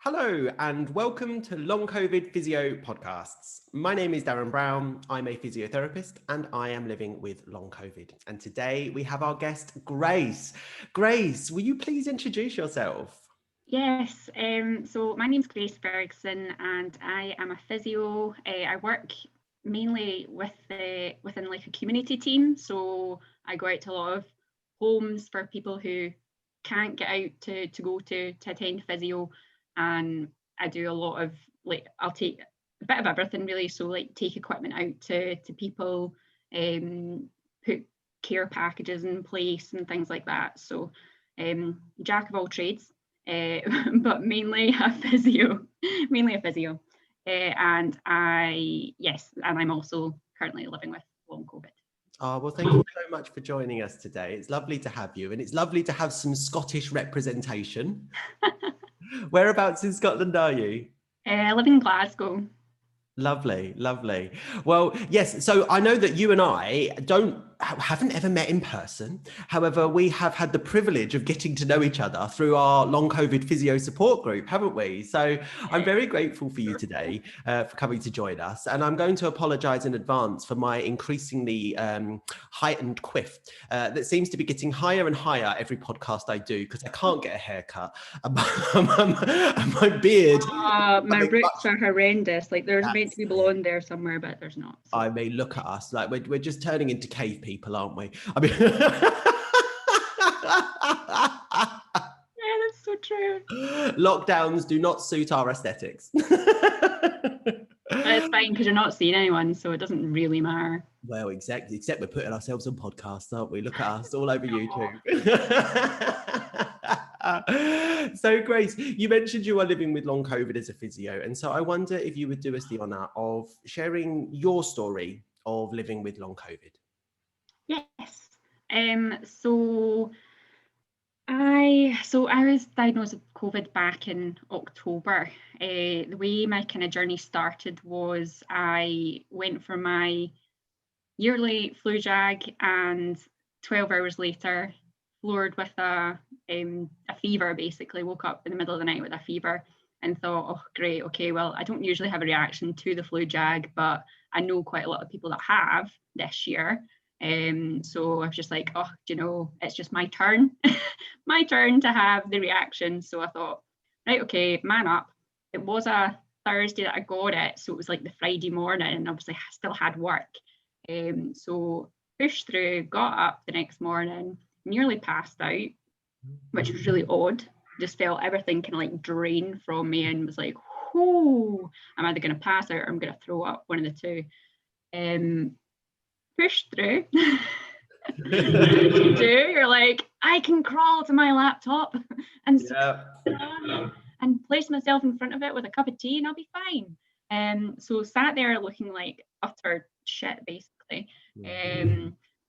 Hello and welcome to Long COVID Physio Podcasts. My name is Darren Brown. I'm a physiotherapist and I am living with long COVID. And today we have our guest, Grace. Grace, will you please introduce yourself? Yes, so my name's Grace Bergson and I am a physio. I work mainly within like a community team. So I go out to a lot of homes for people who can't get out to go to attend physio. And I do a lot of I'll take a bit of everything really. So like take equipment out to people, put care packages in place and things like that. So jack of all trades. But mainly a physio, and I'm also currently living with long COVID. Oh, well, thank you so much for joining us today. It's lovely to have you, and it's lovely to have some Scottish representation. Whereabouts in Scotland are you? I live in Glasgow. Lovely, lovely. Well, yes, so I know that you and I haven't ever met in person. However, we have had the privilege of getting to know each other through our long COVID physio support group, haven't we? So I'm very grateful for you today for coming to join us. And I'm going to apologise in advance for my increasingly heightened quiff that seems to be getting higher and higher every podcast I do because I can't get a haircut. And my beard. My roots are horrendous. Like there's meant to be blonde there somewhere, but there's not. So. I mean, look at us. Like we're just turning into cave people, aren't we? I mean, yeah, that's so true. Lockdowns do not suit our aesthetics. It's fine because you're not seeing anyone, so it doesn't really matter. Well, exactly. Except we're putting ourselves on podcasts, aren't we? Look at us all over YouTube. So, Grace, you mentioned you are living with long COVID as a physio, and so I wonder if you would do us the honour of sharing your story of living with long COVID. Yes. So I was diagnosed with COVID back in October. The way my kind of journey started was I went for my yearly flu jag, and 12 hours later, floored with a fever. Basically, woke up in the middle of the night with a fever and thought, oh, great, okay, well, I don't usually have a reaction to the flu jag, but I know quite a lot of people that have this year. So I was just like, oh, it's just my turn, my turn to have the reaction. So I thought, right, okay, man up. It was a Thursday that I got it, so it was like the Friday morning, and obviously I still had work. So pushed through, got up the next morning, nearly passed out, which was really odd. Just felt everything kind of like drain from me and was like, whoo, I'm either going to pass out or I'm going to throw up, one of the two. Pushed through. You're like, I can crawl to my laptop and and place myself in front of it with a cup of tea and I'll be fine. So sat there looking like utter shit, basically.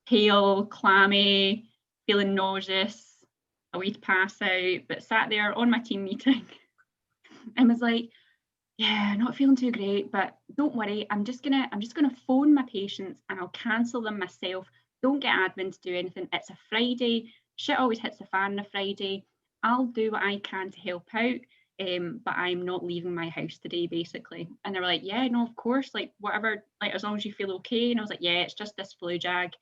Pale, clammy, feeling nauseous, a wee to pass out, but sat there on my team meeting and was like, yeah, not feeling too great, but don't worry, I'm just gonna phone my patients and I'll cancel them myself. Don't get admin to do anything. It's a Friday. Shit always hits the fan on a Friday. I'll do what I can to help out, but I'm not leaving my house today, basically. And they were like, yeah, no, of course, like whatever, like as long as you feel okay. And I was like, yeah, it's just this flu jag.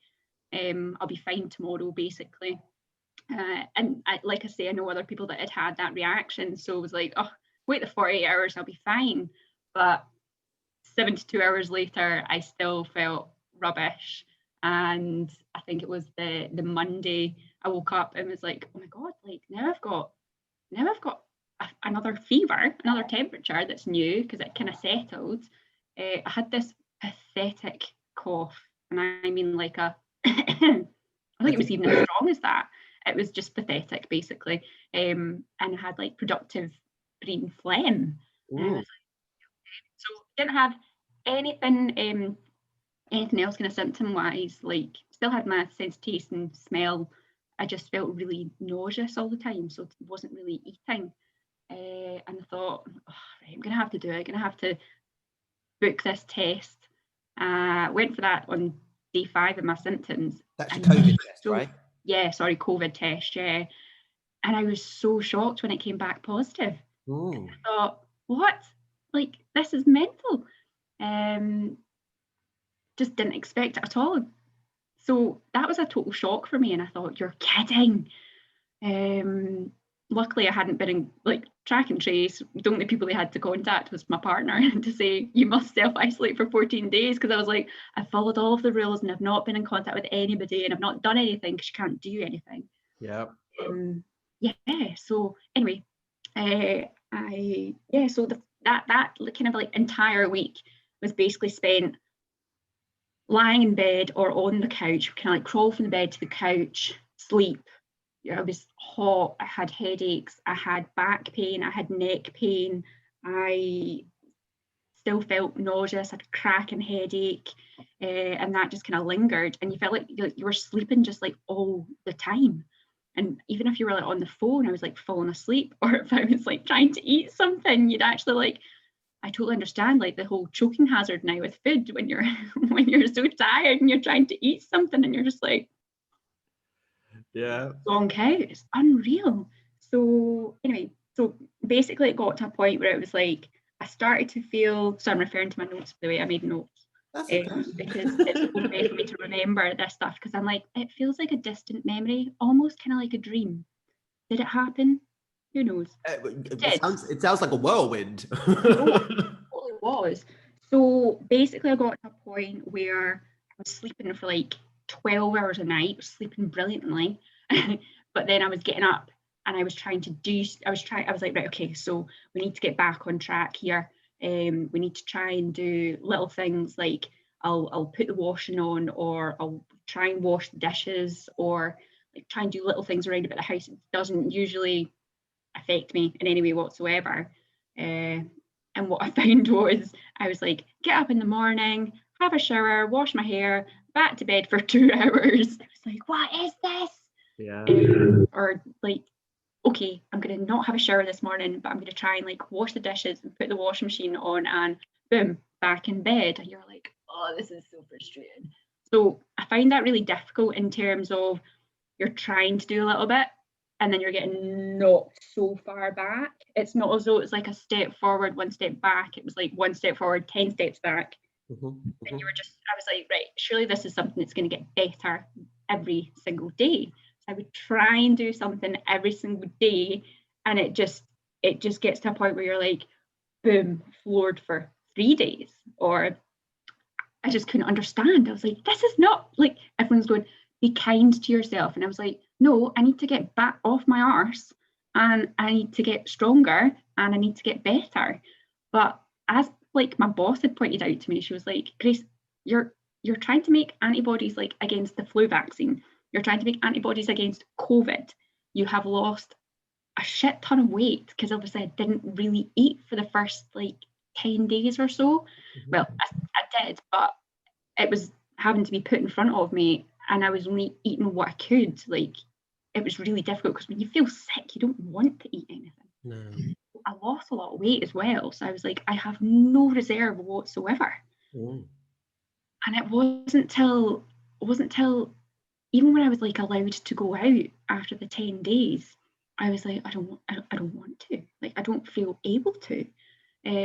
I'll be fine tomorrow, basically. And like I say, I know other people that had that reaction, so it was like, oh, wait the 48 hours, I'll be fine. But 72 hours later, I still felt rubbish. And I think it was the Monday I woke up and was like, oh my God, like now I've got another fever, another temperature that's new because it kind of settled. I had this pathetic cough, and I mean like I think it was even as strong as that. It was just pathetic, basically. And I had like productive green phlegm. So didn't have anything else kind of symptom wise, like still had my sense of taste and smell. I just felt really nauseous all the time, so wasn't really eating. And I thought, oh, right, I'm gonna have to do it. I'm gonna have to book this test. Went for that on day 5 of my symptoms. That's your COVID test, right? Yeah, sorry, COVID test, yeah. And I was so shocked when it came back positive. Mm. I thought, what? Like, this is mental. Just didn't expect it at all. So that was a total shock for me. And I thought, you're kidding. Luckily, I hadn't been in like track and trace. The only people they had to contact was my partner to say, you must self-isolate for 14 days. Because I was like, I followed all of the rules and I've not been in contact with anybody and I've not done anything because you can't do anything. Yeah. Yeah. So anyway, so that kind of like entire week was basically spent lying in bed or on the couch, kind of like crawl from the bed to the couch, sleep. I was hot, I had headaches, I had back pain, I had neck pain, I still felt nauseous, I had a cracking headache, and that just kind of lingered. And you felt like you were sleeping just like all the time. And even if you were like on the phone, I was like falling asleep, or if I was like trying to eat something, you'd actually like, I totally understand like the whole choking hazard now with food when you're when you're so tired and you're trying to eat something and you're just like, Yeah. zonk out. It's unreal. So anyway, so basically it got to a point where it was like I started to feel, so I'm referring to my notes by the way, I made notes. That's okay. Because it's a good way for me to remember this stuff, because I'm like, it feels like a distant memory, almost kind of like a dream. Did it happen? Who knows? It sounds like a whirlwind. It was. So basically I got to a point where I was sleeping for like 12 hours a night, sleeping brilliantly. But then I was getting up and I was like, right, okay, so we need to get back on track here. We need to try and do little things like I'll put the washing on, or I'll try and wash the dishes, or like try and do little things around about the house. It doesn't usually affect me in any way whatsoever. And what I found was I was like, get up in the morning, have a shower, wash my hair, back to bed for 2 hours. I was like, what is this? Yeah. Or like, okay, I'm going to not have a shower this morning, but I'm going to try and like wash the dishes and put the washing machine on, and boom, back in bed. And you're like, oh, this is so frustrating. So I find that really difficult in terms of you're trying to do a little bit and then you're getting knocked so far back. It's not as though it's like a step forward, one step back. It was like one step forward, 10 steps back. Mm-hmm. And you were just, I was like, right, surely this is something that's going to get better every single day. So I would try and do something every single day, and it just gets to a point where you're like, boom, floored for 3 days. Or I just couldn't understand. I was like, this is not like, everyone's going, be kind to yourself. And I was like, no, I need to get back off my arse, and I need to get stronger, and I need to get better. But as like my boss had pointed out to me, she was like, Grace, you're trying to make antibodies like against the flu vaccine. You're trying to make antibodies against COVID. You have lost a shit ton of weight because obviously I didn't really eat for the first like 10 days or so. Mm-hmm. Well, I did, but it was having to be put in front of me, and I was only eating what I could. Like, it was really difficult because when you feel sick, you don't want to eat anything. No. I lost a lot of weight as well. So I was like, I have no reserve whatsoever. Mm. And it wasn't till even when I was like allowed to go out after the 10 days, I was like, I don't want to. Like, I don't feel able to.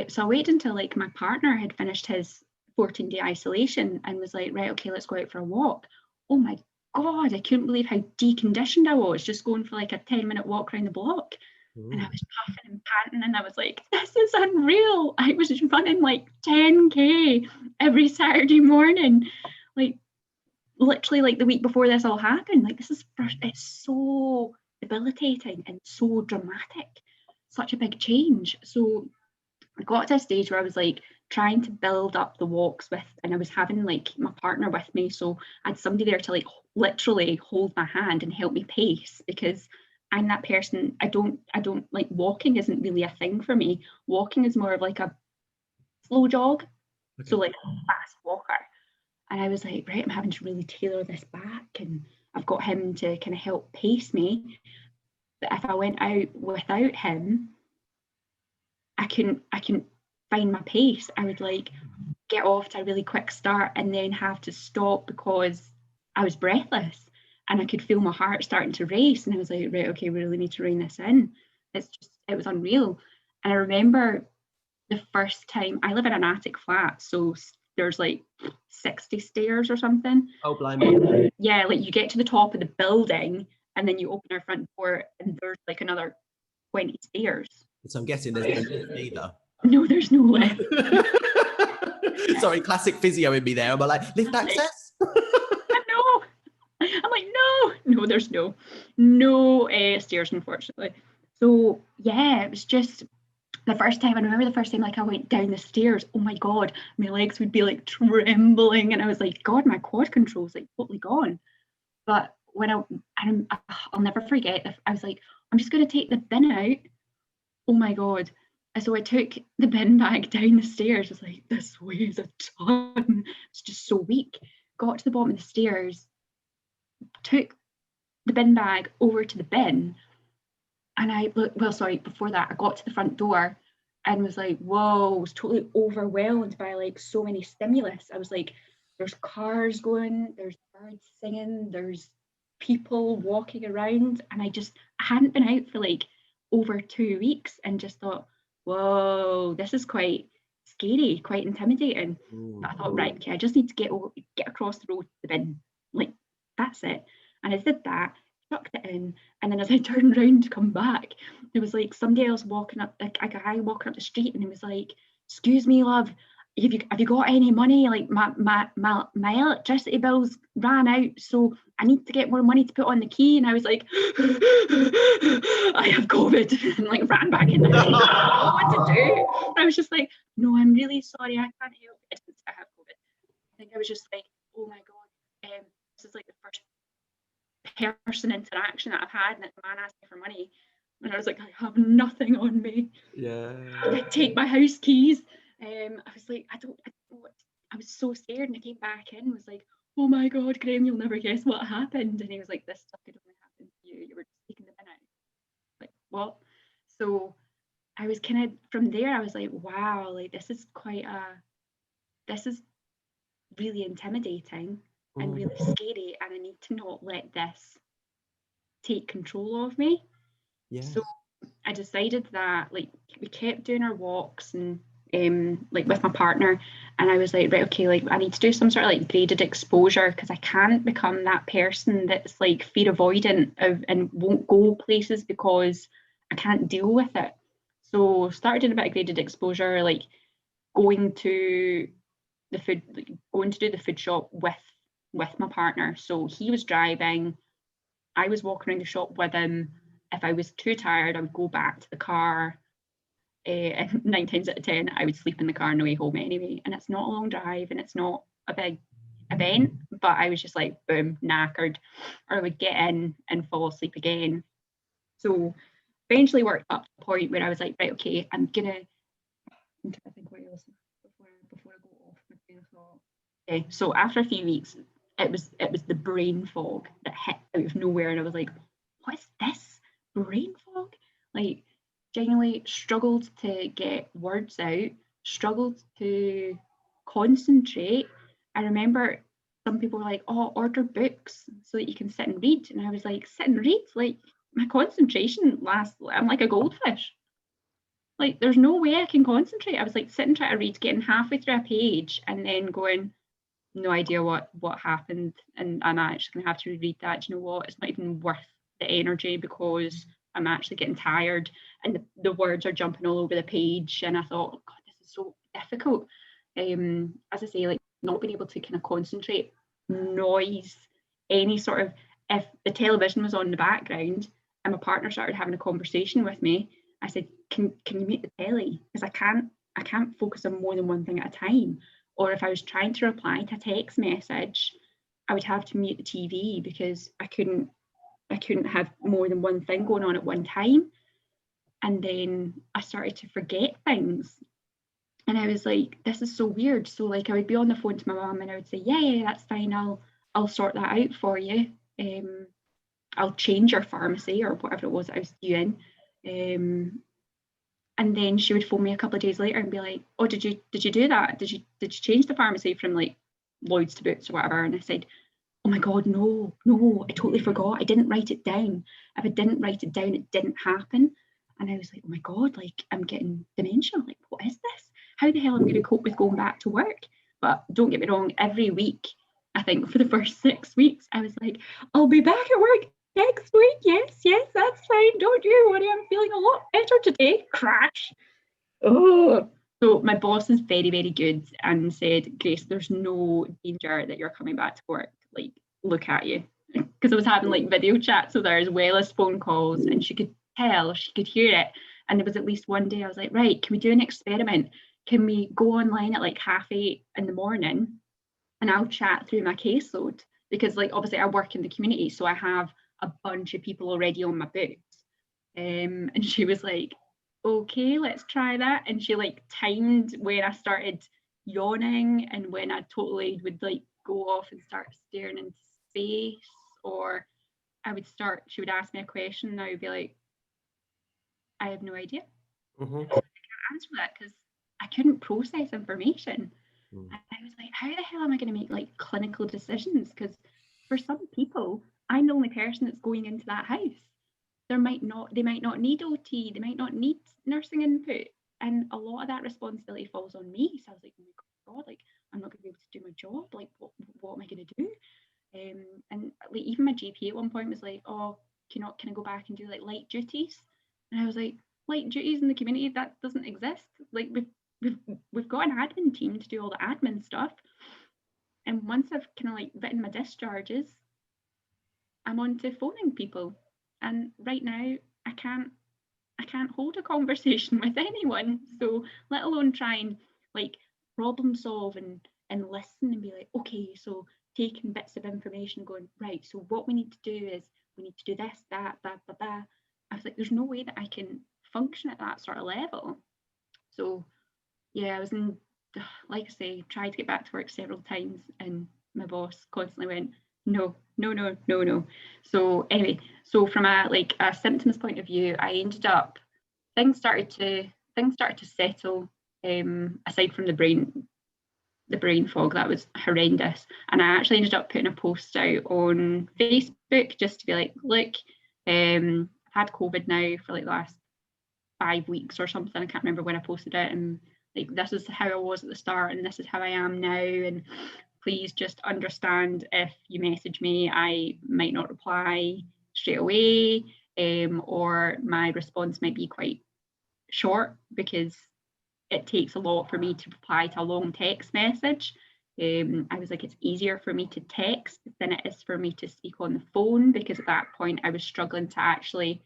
So I waited until like my partner had finished his 14-day isolation and was like, right, okay, let's go out for a walk. Oh my God, I couldn't believe how deconditioned I was just going for like a 10-minute walk around the block. Ooh. And I was puffing and panting, and I was like, this is unreal. I was just running like 10K every Saturday morning. Like, literally like the week before this all happened. Like, it's so debilitating and so dramatic. Such a big change. So I got to a stage where I was like trying to build up the walks with, and I was having like my partner with me. So I had somebody there to like literally hold my hand and help me pace, because I'm that person. I don't like, walking isn't really a thing for me. Walking is more of like a slow jog. Okay. So like a fast walker. And I was like, right, I'm having to really tailor this back, and I've got him to kind of help pace me. But if I went out without him, I couldn't find my pace. I would like get off to a really quick start and then have to stop because I was breathless and I could feel my heart starting to race. And I was like, right, okay, we really need to rein this in. It was unreal. And I remember the first time, I live in an attic flat, so there's like 60 stairs or something. Oh, blimey. Yeah, like you get to the top of the building and then you open our front door and there's like another 20 stairs. So I'm guessing there's no lift either. No, there's no lift. Sorry, classic physio in me there. I'm like, lift access? I know. I'm like, no, there's no stairs, unfortunately. So yeah, it was just the first time. I remember the first time, like I went down the stairs. Oh my God, my legs would be like trembling, and I was like, God, my quad control's like totally gone. But when I'll never forget. I was like, I'm just going to take the bin out. Oh my God. And so I took the bin bag down the stairs. I was like, this weighs a ton. It's just so weak. Got to the bottom of the stairs, took the bin bag over to the bin. And before that, I got to the front door and was like, whoa, was totally overwhelmed by like so many stimulus. I was like, there's cars going, there's birds singing, there's people walking around. And I hadn't been out for like over 2 weeks and just thought, whoa, this is quite scary, quite intimidating. But I thought, right, okay, I just need to get across the road to the bin. Like, that's it. And I did that, chucked it in, and then as I turned around to come back, there was like somebody else walking up, like a guy walking up the street, and he was like, excuse me, love, have you got any money? Like my electricity bills ran out, so I need to get more money to put on the key. And I was like, I have COVID, and like ran back in the house. I didn't know what to do. I was just like, no, I'm really sorry, I can't help it. I have COVID. I think I was just like, oh my God, this is like the first person interaction that I've had, and the man asked me for money, and I was like, I have nothing on me. Yeah. I take my house keys. I was like, I don't know what. I was so scared, and I came back in and was like, oh my God, Graham, you'll never guess what happened. And he was like, this stuff could only happen to you. You were just taking the bin out. Like, what? So I was kind of, from there, I was like, wow, like this is really intimidating and really scary, and I need to not let this take control of me. Yeah. So I decided that, like, we kept doing our walks and like with my partner, and I was like, right, okay, like I need to do some sort of like graded exposure, because I can't become that person that's like fear avoidant and won't go places because I can't deal with it. So started doing a bit of graded exposure, like going to do the food shop with my partner. So he was driving, I was walking around the shop with him. If I was too tired, I would go back to the car. And 9 times out of 10, I would sleep in the car on the way home anyway. And it's not a long drive and it's not a big event, but I was just like, boom, knackered. Or I would get in and fall asleep again. So eventually worked up to the point where I was like, right, okay, I'm trying to think what else before I go off my train of thought. Okay, so after a few weeks, it was the brain fog that hit out of nowhere, and I was like, what is this? Brain fog? Like, genuinely struggled to get words out, struggled to concentrate. I remember some people were like, oh, order books so that you can sit and read. And I was like, sit and read? Like, my concentration lasts, I'm like a goldfish. Like, there's no way I can concentrate. I was like sitting trying to read, getting halfway through a page and then going, no idea what happened, and I'm actually going to have to reread that. Do you know what? It's not even worth the energy because I'm actually getting tired and the words are jumping all over the page. And I thought, oh God, this is so difficult. As I say, like not being able to kind of concentrate, noise, any sort of, if the television was on in the background and my partner started having a conversation with me, I said, can you mute the telly? Because I can't focus on more than one thing at a time. Or if I was trying to reply to a text message, I would have to mute the TV because I couldn't have more than one thing going on at one time. And then I started to forget things. And I was like, this is so weird. So like I would be on the phone to my mum and I would say, yeah, that's fine. I'll sort that out for you. I'll change your pharmacy or whatever it was that I was doing. And then she would phone me a couple of days later and be like, oh, did you do that? Did you change the pharmacy from like Lloyd's to Boots or whatever? And I said, oh my God, no, I totally forgot. I didn't write it down. If I didn't write it down, it didn't happen. And I was like, oh my God, like I'm getting dementia. Like, what is this? How the hell am I going to cope with going back to work? But don't get me wrong, every week, I think for the first 6 weeks, I was like, I'll be back at work next week. Yes, that's fine. Don't you worry. I'm feeling a lot better today. Crash. Oh. So my boss is very, very good and said, Grace, there's no danger that you're coming back to work. Like, look at you. Because I was having like video chats with her as well as phone calls, and she could tell, she could hear it. And there was at least one day I was like, right, can we do an experiment? Can we go online at like 8:30 in the morning and I'll chat through my caseload? Because like obviously I work in the community, so I have a bunch of people already on my books. And she was like, okay, let's try that. And she like timed when I started yawning and when I totally would like go off and start staring into space, or she would ask me a question and I would be like, I have no idea. Mm-hmm. I can't answer that because I couldn't process information. Mm. And I was like, how the hell am I going to make like clinical decisions? Because for some people, I'm the only person that's going into that house. They might not need OT, they might not need nursing input. And a lot of that responsibility falls on me. So I was like, oh my God, like I'm not going to be able to do my job. Like, what am I going to do? And like even my GP at one point was like, oh, can I go back and do like light duties? And I was like, light duties in the community, that doesn't exist. Like we've got an admin team to do all the admin stuff. And once I've kind of like written my discharges, I'm on to phoning people. And right now I can't hold a conversation with anyone. So let alone try and like problem solve and listen and be like, okay, so taking bits of information, going, right, so what we need to do is we need to do this, that, blah, blah, blah. I was like, there's no way that I can function at that sort of level. So yeah, I was in, like I say, tried to get back to work several times and my boss constantly went, no. So anyway, so from a symptoms point of view, I ended up, things started to settle, aside from the brain fog that was horrendous. And I actually ended up putting a post out on Facebook just to be like, look, I've had COVID now for like the last 5 weeks or something. I can't remember when I posted it, and like, this is how I was at the start and this is how I am now, and please just understand if you message me, I might not reply straight away, or my response might be quite short because it takes a lot for me to reply to a long text message. I was like, it's easier for me to text than it is for me to speak on the phone, because at that point I was struggling to actually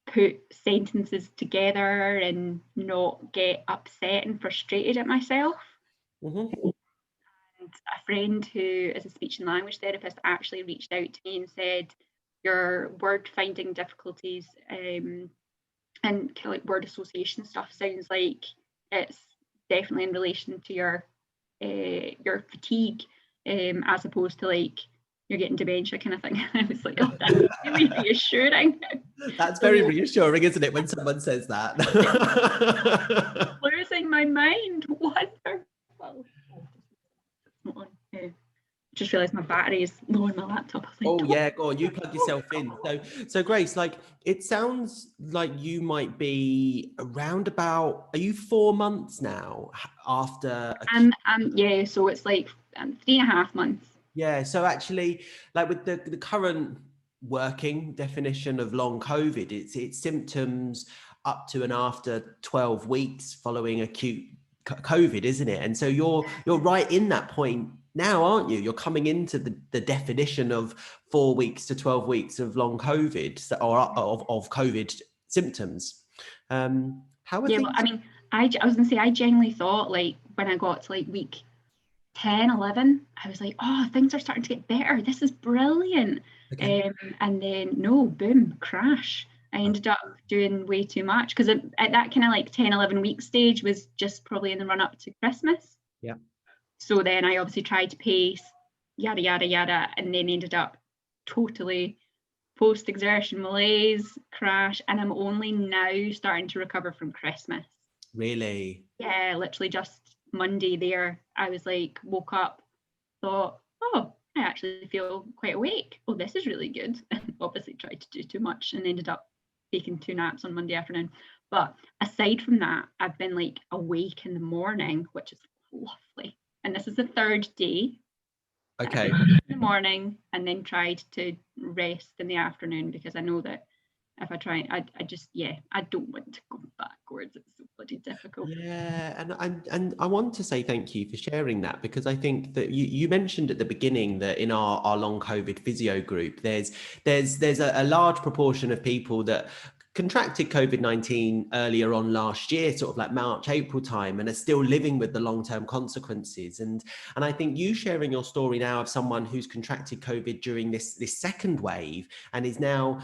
put sentences together and not get upset and frustrated at myself. Mm-hmm. And a friend who is a speech and language therapist actually reached out to me and said, your word finding difficulties and kind of like word association stuff sounds like it's definitely in relation to your fatigue, as opposed to like you're getting dementia kind of thing. I was like, oh, that's really reassuring. That's very reassuring, isn't it, when someone says that? Losing my mind. Wonderful. Just realised my battery is low on my laptop. Like, oh yeah, go on, you plug yourself in. So Grace, like, it sounds like you might be around about, are you 4 months now after yeah, so it's like 3.5 months. Yeah, so actually, like with the current working definition of long COVID, it's symptoms up to and after 12 weeks following acute COVID, isn't it? And so you're right in that point now, aren't you? You're coming into the definition of 4 weeks to 12 weeks of long COVID, or of COVID symptoms. How are things? Well, I mean, I was gonna say, I genuinely thought, like, when I got to like week 10, 11, I was like, oh, things are starting to get better. This is brilliant. Okay. And then no, boom, crash. I ended up doing way too much because at that kind of like 10, 11 week stage was just probably in the run up to Christmas. Yeah. So then I obviously tried to pace, yada, yada, yada, and then ended up totally post-exertion malaise, crash, and I'm only now starting to recover from Christmas. Really? Yeah, literally just Monday there, I was like, woke up, thought, oh, I actually feel quite awake. Oh, this is really good. And obviously tried to do too much and ended up taken 2 naps on Monday afternoon. But aside from that, I've been like awake in the morning, which is lovely. And this is the 3rd day. Okay. In the morning, and then tried to rest in the afternoon, because I know that if I try, I just, I don't want to go backwards. It's so bloody difficult. Yeah, and I want to say thank you for sharing that, because I think that you mentioned at the beginning that in our long COVID physio group, there's a large proportion of people that contracted COVID-19 earlier on last year, sort of like March, April time, and are still living with the long-term consequences. And I think you sharing your story now of someone who's contracted COVID during this second wave and is now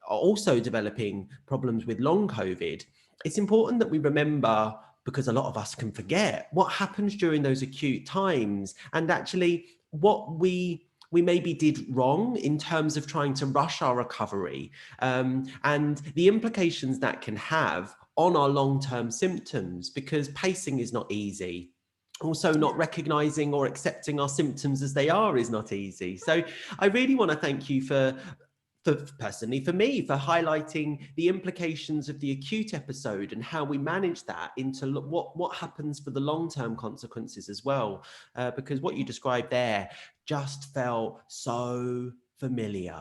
also developing problems with long COVID, it's important that we remember, because a lot of us can forget, what happens during those acute times, and actually what we maybe did wrong in terms of trying to rush our recovery, and the implications that can have on our long-term symptoms, because pacing is not easy. Also, not recognizing or accepting our symptoms as they are is not easy. So I really want to thank you for personally, for me, for highlighting the implications of the acute episode and how we manage that into what happens for the long-term consequences as well. Because what you described there just felt so familiar.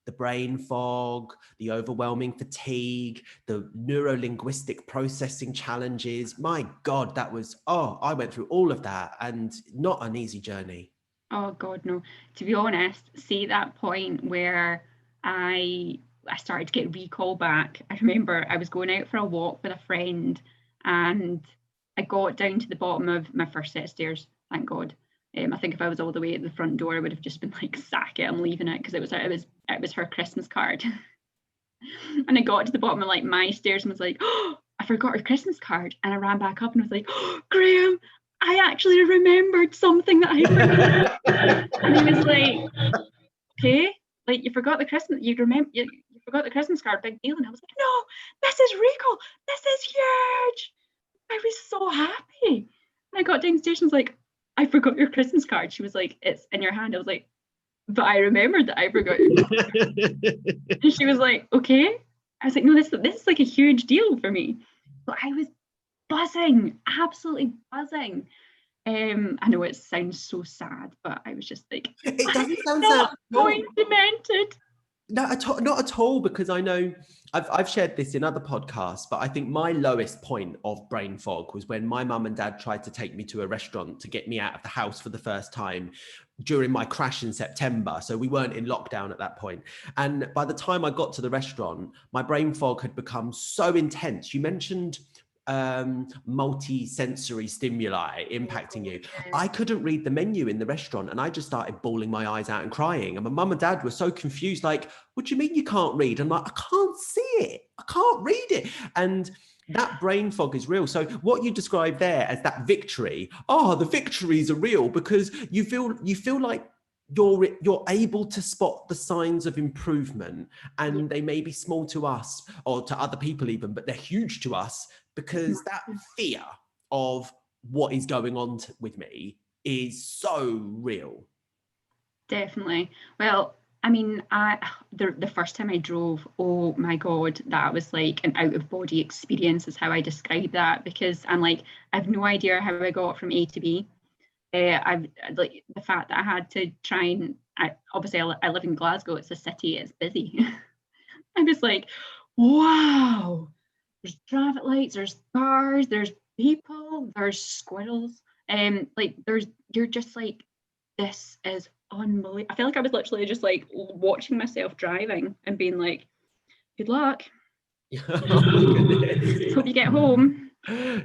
The brain fog, the overwhelming fatigue, the neuro-linguistic processing challenges. My God, that was, I went through all of that, and not an easy journey. Oh God, no. To be honest, see that point where I started to get recall back. I remember I was going out for a walk with a friend, and I got down to the bottom of my first set of stairs, thank God. I think if I was all the way at the front door, I would have just been like, sack it, I'm leaving it, because it was her Christmas card. And I got to the bottom of like my stairs and was like, oh, I forgot her Christmas card. And I ran back up and was like, oh, Graham, I actually remembered something that I forgot. And he was like, okay, like you forgot the Christmas, you forgot the Christmas card, big deal. And I was like, no, this is recall, this is huge. I was so happy. And I got downstairs and was like, I forgot your Christmas card. She was like, it's in your hand. I was like, but I remembered that I forgot it. And she was like, okay. I was like, no, this is like a huge deal for me. But I was buzzing, absolutely buzzing. I know it sounds so sad, but I was just like, it doesn't sound not sad. going demented. Not at all, because I know I've shared this in other podcasts, but I think my lowest point of brain fog was when my mum and dad tried to take me to a restaurant to get me out of the house for the first time during my crash in September. So we weren't in lockdown at that point. And by the time I got to the restaurant, my brain fog had become so intense. You mentioned multi-sensory stimuli impacting you. I couldn't read the menu in the restaurant, and I just started bawling my eyes out and crying. And my mum and dad were so confused, like, what do you mean you can't read? I'm like, I can't see it. I can't read it. And that brain fog is real. So what you described there as that victory, the victories are real, because you feel like you're able to spot the signs of improvement, and they may be small to us or to other people even, but they're huge to us, because that fear of what is going on with me is so real. Definitely. Well, I mean, the first time I drove, oh my God, that was like an out of body experience is how I describe that, because I'm like, I've no idea how I got from A to B. I've like the fact that I had to try and obviously I live in Glasgow, it's a city, it's busy. I was like, wow, there's traffic lights, there's cars, there's people, there's squirrels, you're just like, this is unbelievable. I feel like I was literally just like watching myself driving and being like, good luck. Hope you get home.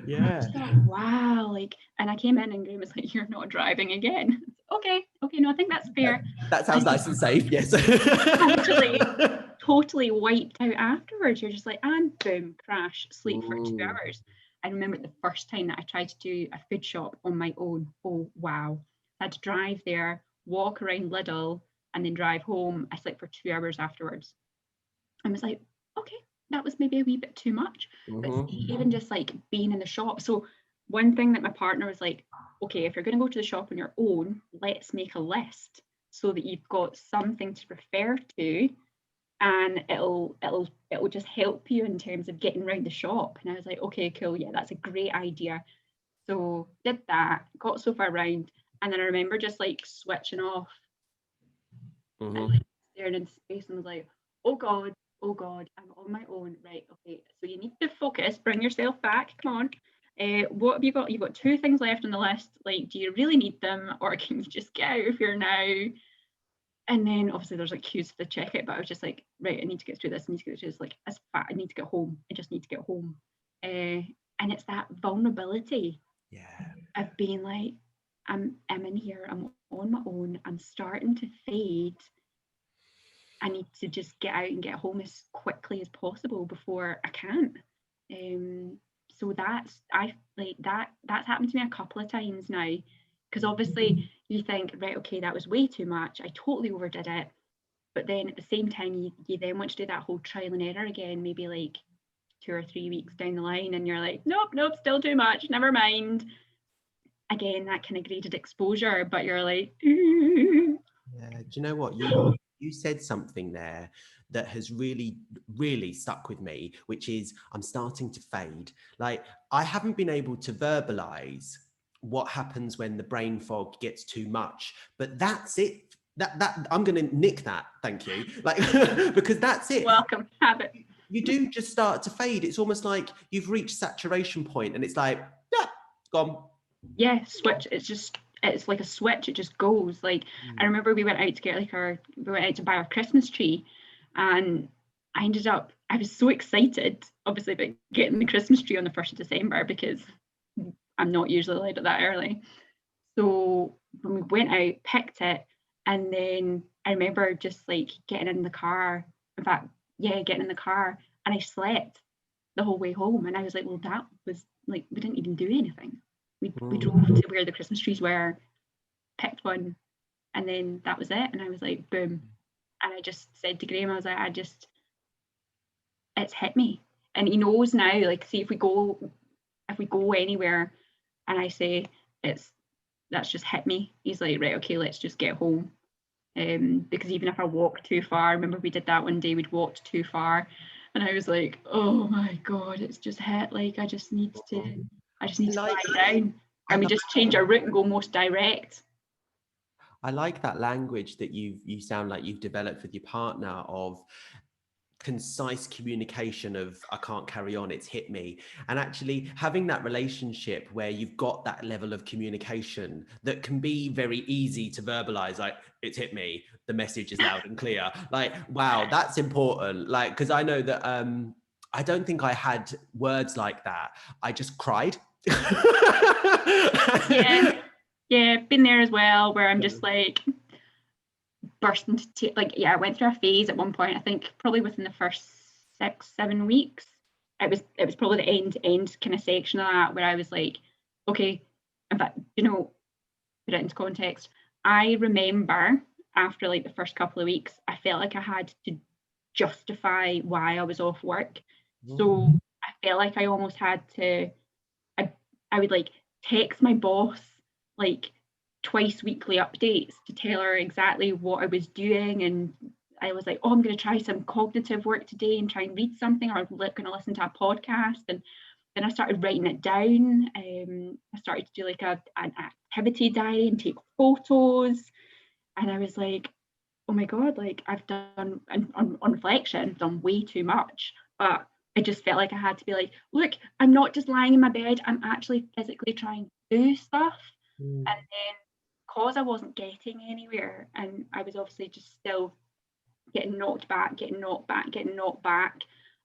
Yeah. Thought, wow, like, and I came in and Graham was like, you're not driving again. Okay, no, I think that's fair. That sounds nice and safe, yes. Actually, totally wiped out afterwards. You're just like, and boom, crash, sleep for 2 hours. I remember the first time that I tried to do a food shop on my own. Oh, wow. I had to drive there, walk around Lidl, and then drive home. I slept for 2 hours afterwards. I was like, okay, that was maybe a wee bit too much. But even just like being in the shop. So one thing that my partner was like, okay, if you're going to go to the shop on your own, let's make a list so that you've got something to refer to and it'll just help you in terms of getting around the shop. And I was like, okay, cool, yeah, that's a great idea. So did that, got so far around, and then I remember just like switching off and like staring into space and was like, oh God, I'm on my own. Right, okay, so you need to focus, bring yourself back, come on. What have you got? You've got 2 things left on the list. Like, do you really need them, or can you just get out of here now? And then obviously there's like queues for the checkout, but I was just like, right, I need to get through this. I need to get through this. Like, I need to get home. I just need to get home. And it's that vulnerability of being like, I'm in here. I'm on my own. I'm starting to fade. I need to just get out and get home as quickly as possible before I can't. So that's happened to me a couple of times now, because obviously you think, right, okay, that was way too much. I totally overdid it. But then at the same time, you then want to do that whole trial and error again, maybe like 2 or 3 weeks down the line, and you're like, nope, still too much, never mind. Again, that kind of graded exposure, but you're like, ooh. Yeah, do you know what? You said something there that has really, really stuck with me, which is I'm starting to fade. Like, I haven't been able to verbalize what happens when the brain fog gets too much, but that's it. That I'm going to nick that. Thank you. Like, because that's it. Welcome, have it. You do just start to fade. It's almost like you've reached saturation point and it's like, yeah, gone. Yeah, switch. It's like a switch. It just goes. Like, I remember we went out to buy our Christmas tree, and I was so excited, obviously, about getting the Christmas tree on the 1st of December, because I'm not usually allowed it that early. So when we went out, picked it, and then I remember just like getting in the car. In fact, yeah, getting in the car, and I slept the whole way home. And I was like, well, that was like, we didn't even do anything. We drove to where the Christmas trees were, picked one, and then that was it. And I was like, boom. And I just said to Graham, I was like, it's hit me. And he knows now, like, see, if we go anywhere and I say that's just hit me, he's like, right, okay, let's just get home. Because even if I walk too far, I remember we did that one day, we'd walked too far, and I was like, oh my God, it's just hit. Like, I just need to lie down. And we just change our route and go most direct. I like that language that you sound like you've developed with your partner, of concise communication of, I can't carry on, it's hit me. And actually having that relationship where you've got that level of communication that can be very easy to verbalize, like, it's hit me, the message is loud and clear. Like, wow, that's important. Like, because I know that I don't think I had words like that. I just cried. Yeah, been there as well, where I'm just like bursting to like, yeah, I went through a phase at one point, I think probably within the first 6-7 weeks. It was probably the end kind of section of that, where I was like, okay, in fact, put it into context. I remember after like the first couple of weeks, I felt like I had to justify why I was off work. So I felt like I almost had to, I would like text my boss like twice weekly updates to tell her exactly what I was doing. And I was like, oh, I'm going to try some cognitive work today and try and read something, or I'm going to listen to a podcast. And then I started writing it down. I started to do like an activity diary and take photos. And I was like, oh my God, like I've done, on reflection, done way too much. But I just felt like I had to be like, look, I'm not just lying in my bed, I'm actually physically trying to do stuff. And then because I wasn't getting anywhere, and I was obviously just still getting knocked back,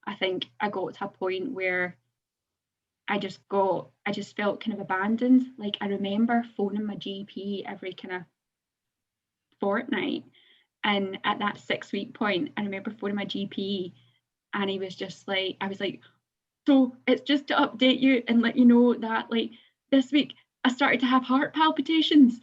I think I got to a point where I just felt kind of abandoned. Like, I remember phoning my GP every kind of fortnight, and at that 6-week point, I remember phoning my GP, and he was just like, I was like, so it's just to update you and let you know that like this week I started to have heart palpitations,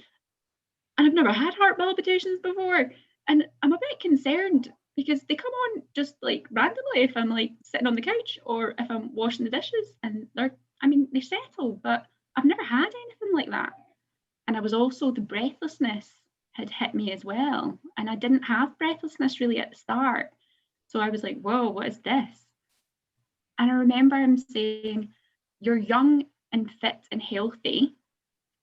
and I've never had heart palpitations before, and I'm a bit concerned because they come on just like randomly if I'm like sitting on the couch or if I'm washing the dishes, and they settle, but I've never had anything like that. And I was also, the breathlessness had hit me as well, and I didn't have breathlessness really at the start. So I was like, whoa, what is this? And I remember him saying, you're young and fit and healthy,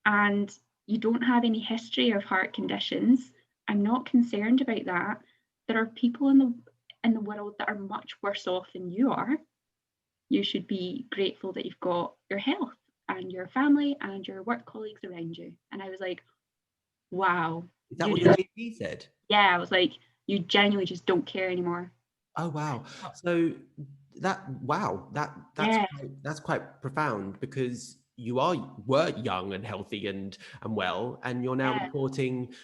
and you don't have any history of heart conditions. I'm not concerned about that. There are people in the world that are much worse off than you are. You should be grateful that you've got your health and your family and your work colleagues around you. And I was like, wow. Is that what your GP said? Yeah, I was like, you genuinely just don't care anymore. Oh wow. So that's quite profound, because you were young and healthy and well, and you're now reporting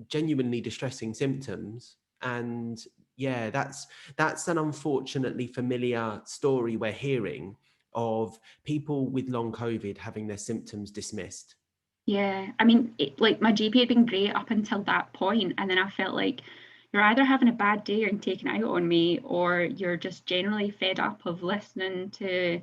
genuinely distressing symptoms. And yeah, that's an unfortunately familiar story we're hearing of people with long COVID having their symptoms dismissed. Yeah, I mean, like my GP had been great up until that point, and then I felt like you're either having a bad day and taking it out on me, or you're just generally fed up of listening to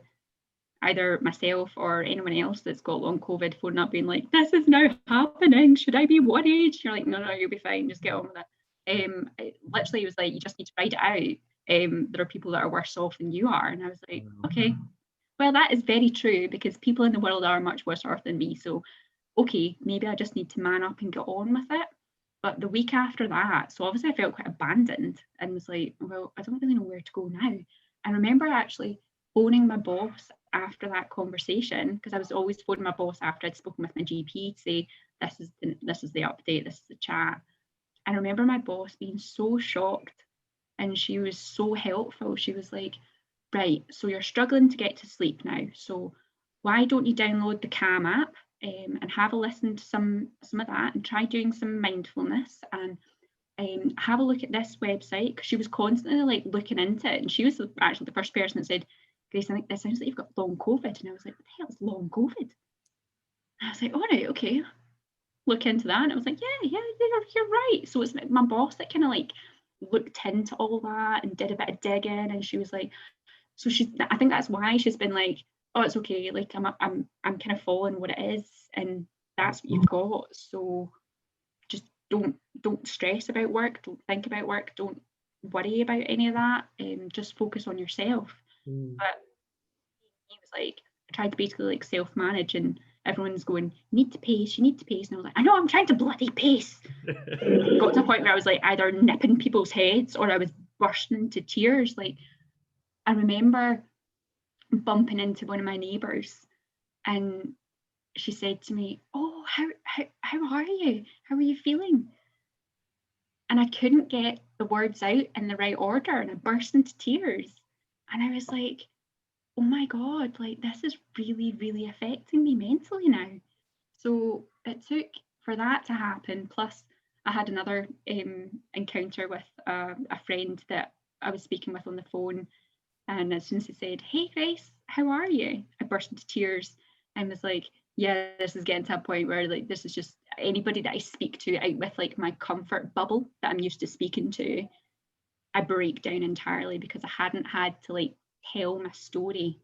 either myself or anyone else that's got long COVID phoning up being like, this is now happening, should I be worried? You're like, no, you'll be fine, just get on with it. Literally, it was like, you just need to write it out. There are people that are worse off than you are. And I was like, okay, well, that is very true, because people in the world are much worse off than me. So, okay, maybe I just need to man up and get on with it. But the week after that, so obviously I felt quite abandoned and was like, well, I don't really know where to go now. I remember actually phoning my boss after that conversation, because I was always phoning my boss after I'd spoken with my GP to say, this is the update, this is the chat. And I remember my boss being so shocked, and she was so helpful. She was like, right, so you're struggling to get to sleep now. So why don't you download the Calm app and have a listen to some of that, and try doing some mindfulness, and have a look at this website, because she was constantly like looking into it. And she was actually the first person that said, Grace, I think this sounds like you've got long COVID. And I was like, what the hell is long COVID? And I was like, all right, okay. Look into that. And I was like, yeah, you're right. So it's my boss that kind of like looked into all that and did a bit of digging. And she was like, so I think that's why she's been like, oh, it's okay. Like I'm kind of following what it is, and that's what you've got. So just don't stress about work. Don't think about work. Don't worry about any of that. Just focus on yourself. But he was like, I tried to basically like self-manage, and everyone's going, you need to pace. And I was like, I know, I'm trying to bloody pace. Got to a point where I was like either nipping people's heads or I was bursting into tears. Like, I remember bumping into one of my neighbours, and she said to me, oh, how are you? How are you feeling? And I couldn't get the words out in the right order, and I burst into tears. And I was like, oh my God, like this is really, really affecting me mentally now. So it took for that to happen. Plus, I had another encounter with a friend that I was speaking with on the phone. And as soon as he said, hey, Grace, how are you? I burst into tears and was like, yeah, this is getting to a point where like this is just anybody that I speak to out with like my comfort bubble that I'm used to speaking to, I break down entirely, because I hadn't had to like tell my story.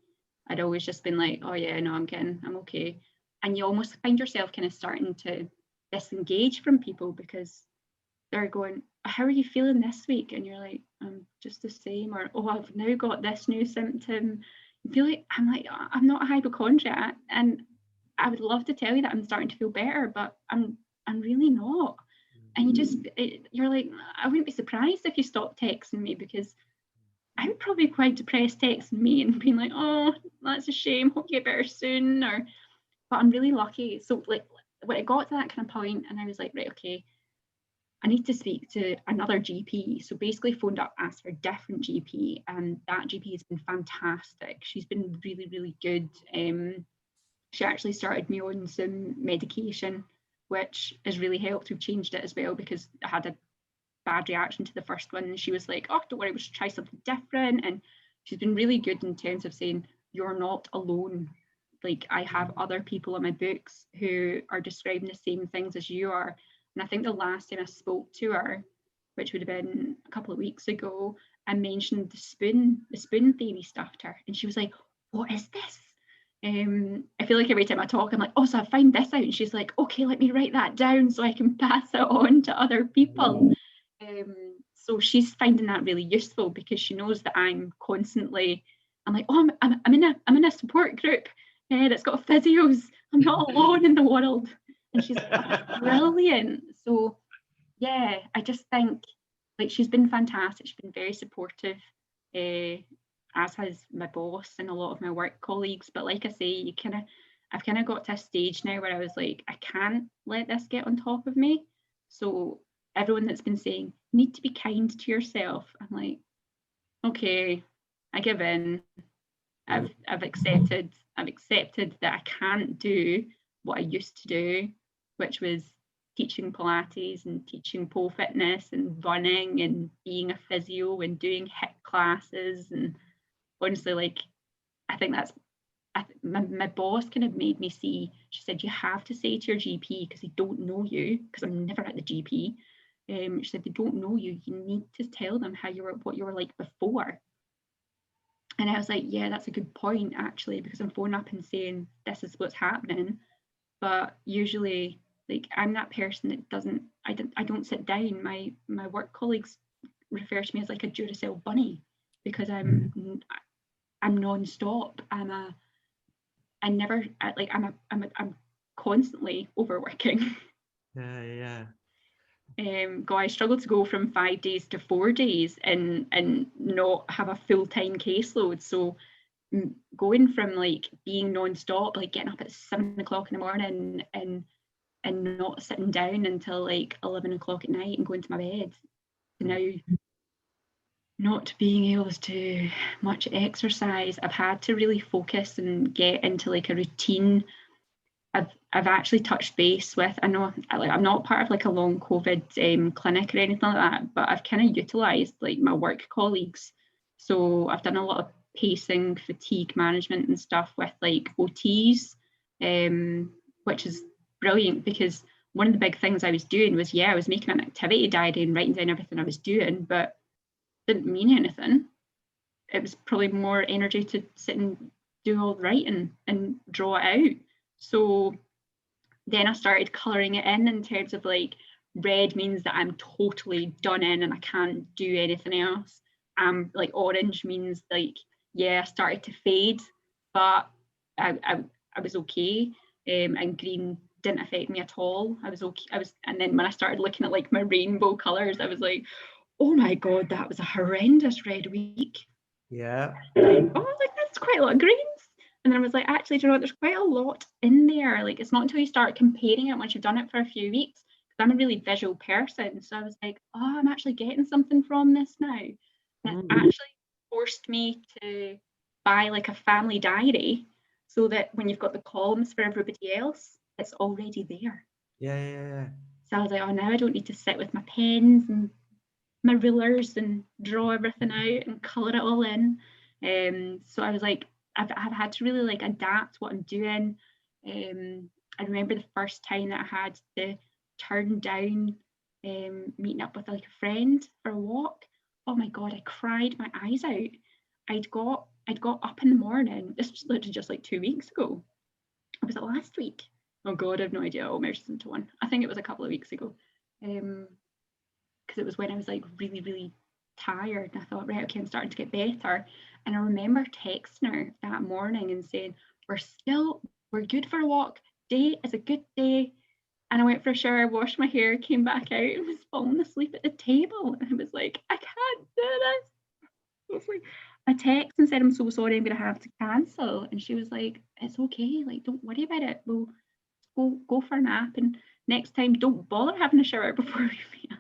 I'd always just been like, oh yeah, no, I'm okay. And you almost find yourself kind of starting to disengage from people, because they're going, how are you feeling this week? And you're like, I'm just the same. Or, oh, I've now got this new symptom. I'm like, I'm not a hypochondriac, and I would love to tell you that I'm starting to feel better, but I'm really not. And you're like, I wouldn't be surprised if you stopped texting me, because I would probably be quite depressed texting me and being like, oh, that's a shame, hope you get better soon. But I'm really lucky. So like when it got to that kind of point, and I was like, right, okay, I need to speak to another GP. So basically phoned up, asked for a different GP, and that GP has been fantastic. She's been really, really good. She actually started me on some medication, which has really helped. We've changed it as well, because I had a bad reaction to the first one. And she was like, oh, don't worry, we should try something different. And she's been really good in terms of saying, you're not alone. Like, I have other people in my books who are describing the same things as you are. And I think the last time I spoke to her, which would have been a couple of weeks ago, I mentioned the spoon theory stuff to her. And she was like, what is this? I feel like every time I talk, I'm like, oh, so I found this out. And she's like, okay, let me write that down so I can pass it on to other people. So she's finding that really useful because she knows that I'm like, oh, I'm in a support group that's got physios. I'm not alone in the world. And she's like, oh, that's brilliant. So yeah, I just think like she's been fantastic. She's been very supportive, as has my boss and a lot of my work colleagues. But like I say, I've kind of got to a stage now where I was like, I can't let this get on top of me. So everyone that's been saying, you need to be kind to yourself, I'm like, okay, I give in. I've accepted that I can't do what I used to do, which was teaching Pilates and teaching pole fitness and running and being a physio and doing HIIT classes. And honestly, like, I think that's my boss kind of made me see. She said, you have to say to your GP, because they don't know you, because I'm never at the GP. She said, they don't know you. You need to tell them what you were like before. And I was like, yeah, that's a good point, actually, because I'm phoning up and saying this is what's happening. But usually, like, I'm that person that I don't sit down. My work colleagues refer to me as like a Duracell bunny, because I'm non-stop. I'm constantly overworking. Yeah. I struggle to go from 5 days to 4 days and not have a full-time caseload. So going from like being non-stop, like getting up at 7 o'clock in the morning and not sitting down until like 11 o'clock at night and going to my bed, to now not being able to do much exercise, I've had to really focus and get into like a routine. I've actually touched base with, I know like I'm not part of like a long COVID clinic or anything like that, but I've kind of utilised like my work colleagues. So I've done a lot of pacing, fatigue management and stuff with like OTs, which is brilliant, because one of the big things I was doing was, I was making an activity diary and writing down everything I was doing, but didn't mean anything. It was probably more energy to sit and do all the writing and draw it out. So then I started colouring it in terms of like, red means that I'm totally done in and I can't do anything else. Like orange means like, I started to fade, but I was okay. And green didn't affect me at all. I was okay. And then when I started looking at like my rainbow colours, I was like, oh my God, that was a horrendous red week. Yeah. Oh, like that's quite a lot of greens. And then I was like, actually, do you know what? There's quite a lot in there. Like, it's not until you start comparing it once you've done it for a few weeks. Because I'm a really visual person. So I was like, oh, I'm actually getting something from this now. And it actually forced me to buy like a family diary, so that when you've got the columns for everybody else, it's already there. Yeah. So I was like, oh, now I don't need to sit with my pens and my rulers and draw everything out and colour it all in. So I was like, I've had to really like adapt what I'm doing. I remember the first time that I had to turn down meeting up with like a friend for a walk. Oh my God, I cried my eyes out. I'd got up in the morning. This was literally just like 2 weeks ago. Or was it last week? Oh God, I have no idea. I'll merge this into one. I think it was a couple of weeks ago. Because it was when I was like really, really tired, and I thought, right, okay, I'm starting to get better. And I remember texting her that morning and saying, we're good for a walk. Day is a good day. And I went for a shower, washed my hair, came back out and was falling asleep at the table. And I was like, I can't do this. I was like, I texted and said, I'm so sorry, I'm gonna have to cancel. And she was like, it's okay, like don't worry about it. We'll go for a nap, and next time don't bother having a shower before we meet up.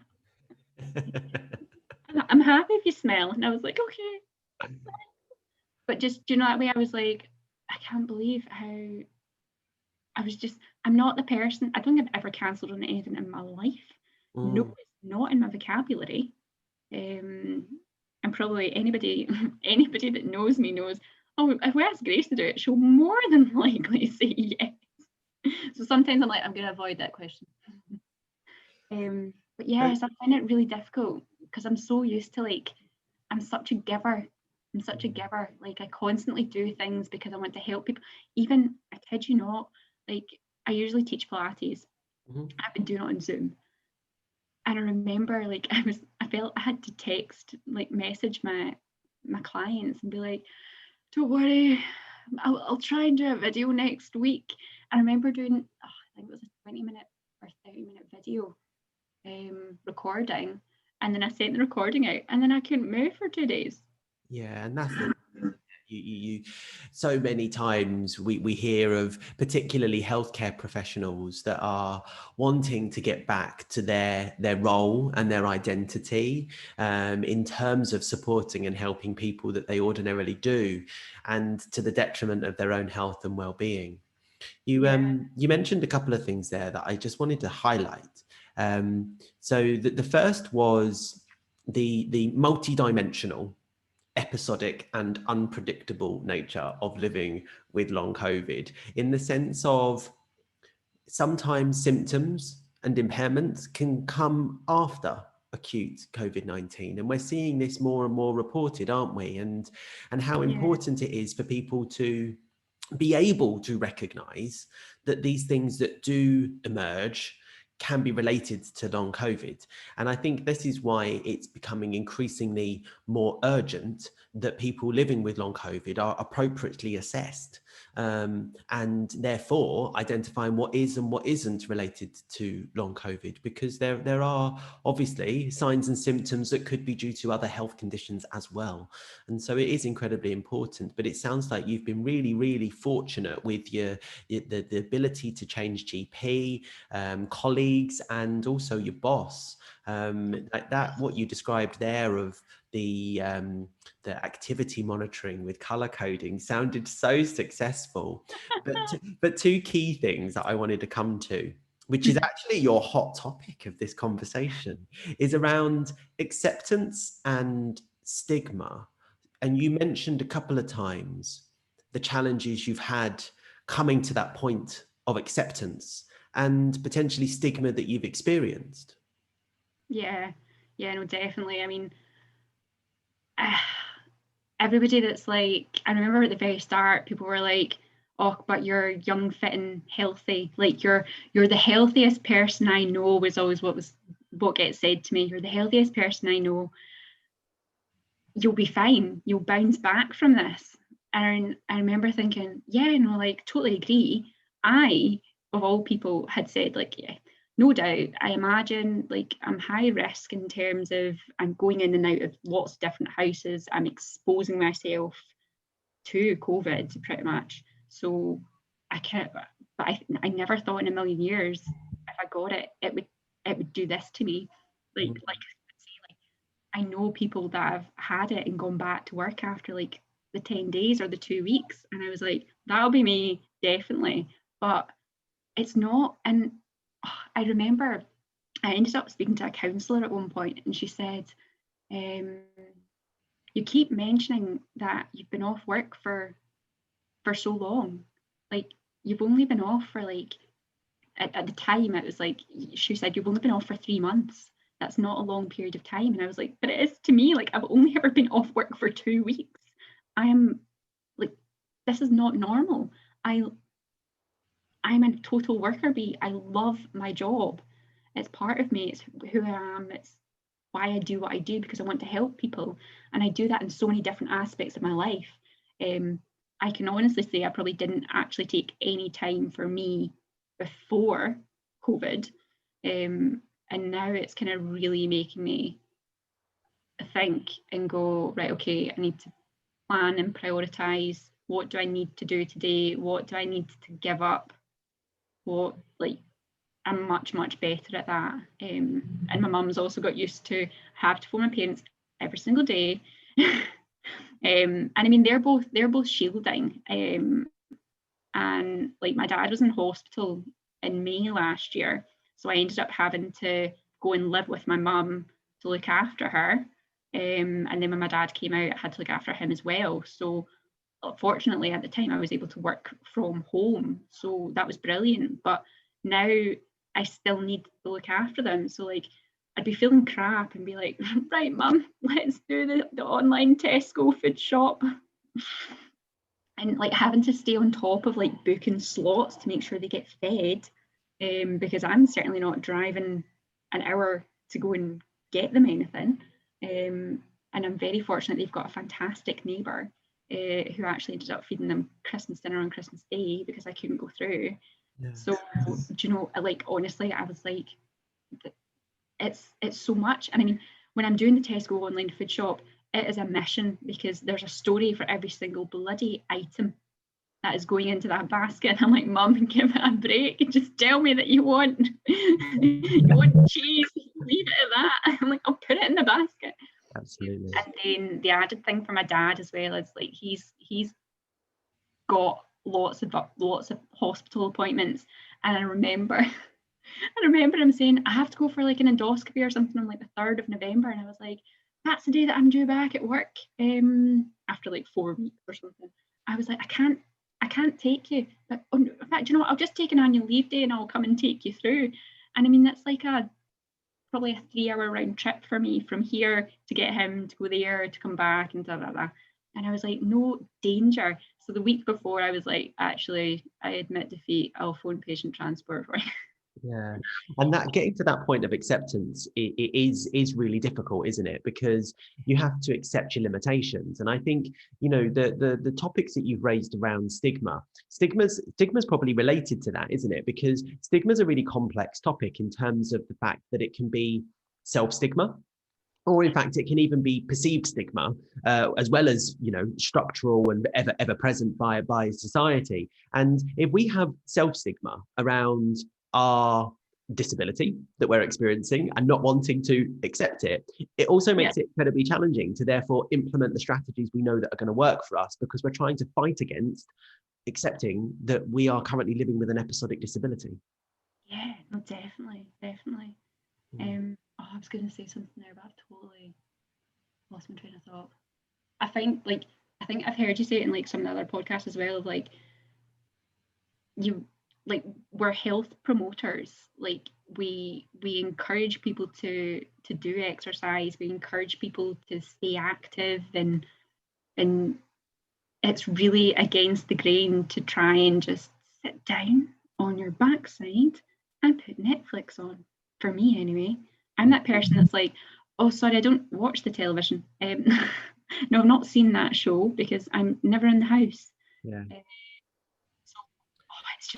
I'm happy if you smell. And I was like, okay. But just, that way I was like, I can't believe how I'm not the person. I don't think I've ever cancelled on anything in my life. No, it's not in my vocabulary. And probably anybody that knows me knows, oh, if we ask Grace to do it, she'll more than likely say yes. So sometimes I'm like, I'm going to avoid that question. But yes, I find it really difficult because I'm so used to like, I'm such a giver. Like I constantly do things because I want to help people. Even, I kid you not, like I usually teach Pilates. I've been doing it on Zoom. And I remember like I felt I had to text, like message my clients and be like, don't worry, I'll try and do a video next week. And I remember doing, I think it was a 20-minute or 30-minute video recording. And then I sent the recording out and then I couldn't move for 2 days. Yeah, and that's the you so many times we hear of particularly healthcare professionals that are wanting to get back to their role and their identity in terms of supporting and helping people that they ordinarily do, and to the detriment of their own health and well-being. You mentioned a couple of things there that I just wanted to highlight. So the first was the multi-dimensional, episodic and unpredictable nature of living with long COVID, in the sense of sometimes symptoms and impairments can come after acute COVID-19. And we're seeing this more and more reported, aren't we? And how important it is for people to be able to recognize that these things that do emerge can be related to long COVID. And I think this is why it's becoming increasingly more urgent that people living with long COVID are appropriately assessed, and therefore identifying what is and what isn't related to long COVID, because there are obviously signs and symptoms that could be due to other health conditions as well. And so it is incredibly important. But it sounds like you've been really, really fortunate with the ability to change GP, colleagues, and also your boss. Like that, what you described there of the activity monitoring with color coding sounded so successful. But two key things that I wanted to come to, which is actually your hot topic of this conversation, is around acceptance and stigma. And you mentioned a couple of times the challenges you've had coming to that point of acceptance and potentially stigma that you've experienced. Yeah, no, definitely. I mean, everybody that's like, I remember at the very start, people were like, oh, but you're young, fit and healthy. Like you're the healthiest person I know, was always what gets said to me. You're the healthiest person I know. You'll be fine. You'll bounce back from this. And I remember thinking, yeah, no, like totally agree. I, of all people, had said like, yeah, no doubt. I imagine like I'm high risk in terms of I'm going in and out of lots of different houses. I'm exposing myself to COVID pretty much. So I can't, but I never thought in a million years if I got it, it would do this to me. Like I know people that have had it and gone back to work after like the 10 days or the 2 weeks. And I was like, that'll be me, definitely. But it's not. And I remember I ended up speaking to a counsellor at one point, and she said, you keep mentioning that you've been off work for so long. Like you've only been off for like, at the time it was like, she said, you've only been off for 3 months. That's not a long period of time. And I was like, but it is to me. Like I've only ever been off work for 2 weeks. I am like, this is not normal. I'm a total worker bee. I love my job. It's part of me. It's who I am. It's why I do what I do, because I want to help people. And I do that in so many different aspects of my life. I can honestly say I probably didn't actually take any time for me before COVID. And now it's kind of really making me think and go, right, okay, I need to plan and prioritize. What do I need to do today? What do I need to give up? What, like, I'm much, much better at that. And my mum's also got used to have to phone my parents every single day. And I mean, they're both shielding. And like my dad was in hospital in May last year. So I ended up having to go and live with my mum to look after her. And then when my dad came out, I had to look after him as well. So fortunately at the time I was able to work from home. So that was brilliant. But now I still need to look after them. So like I'd be feeling crap and be like, right, mum, let's do the online Tesco food shop. And like having to stay on top of like booking slots to make sure they get fed, because I'm certainly not driving an hour to go and get them anything. And I'm very fortunate they've got a fantastic neighbour who actually ended up feeding them Christmas dinner on Christmas Day because I couldn't go through. Yeah. So, do you know, like, honestly, I was like, it's so much. And I mean, when I'm doing the Tesco online food shop, it is a mission because there's a story for every single bloody item that is going into that basket. And I'm like, Mum, give it a break. Just tell me that you want cheese. Leave it at that. I'm like, I'll put it in the basket. Absolutely. And then the added thing for my dad as well is like he's got lots of hospital appointments, and I remember him saying, I have to go for like an endoscopy or something on like the 3rd of November, and I was like, that's the day that I'm due back at work after like 4 weeks or something. I was like, I can't take you, but in fact, you know what, I'll just take an annual leave day and I'll come and take you through. And I mean, that's like probably a 3-hour round trip for me from here to get him to go there to come back and da da da. And I was like, no danger. So the week before, I was like, actually, I admit defeat, I'll phone patient transport for you. Yeah, and that getting to that point of acceptance it is really difficult, isn't it? Because you have to accept your limitations. And I think, you know, the topics that you've raised around stigma's probably related to that, isn't it? Because stigma's a really complex topic in terms of the fact that it can be self-stigma, or in fact, it can even be perceived stigma, as well as, you know, structural and ever present by society. And if we have self-stigma around our disability that we're experiencing and not wanting to accept it, it also makes it incredibly challenging to therefore implement the strategies we know that are going to work for us, because we're trying to fight against accepting that we are currently living with an episodic disability. Yeah, no, definitely. I was going to say something there, but I've totally lost my train of thought. I think I've heard you say it in like some of the other podcasts as well, of like, we're health promoters. Like we encourage people to do exercise. We encourage people to stay active, and it's really against the grain to try and just sit down on your backside and put Netflix on. For me, anyway, I'm that person that's like, oh, sorry, I don't watch the television. No, I've not seen that show because I'm never in the house. Yeah.